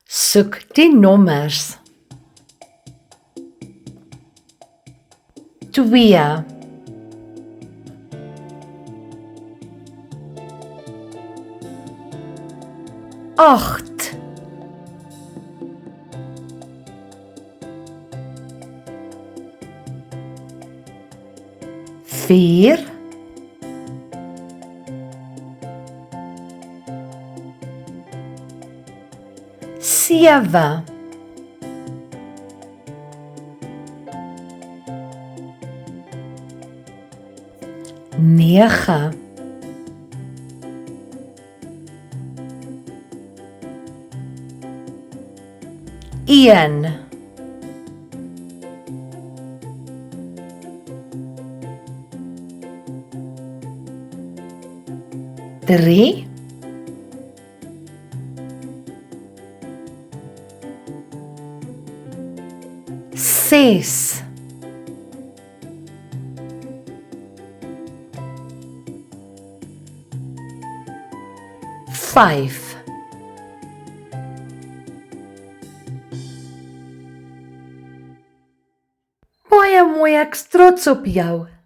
Soek die nommers 2, 8, 4, 7, 9, 1, 3, 6, 5. Baie mooi, ek's trots op jou.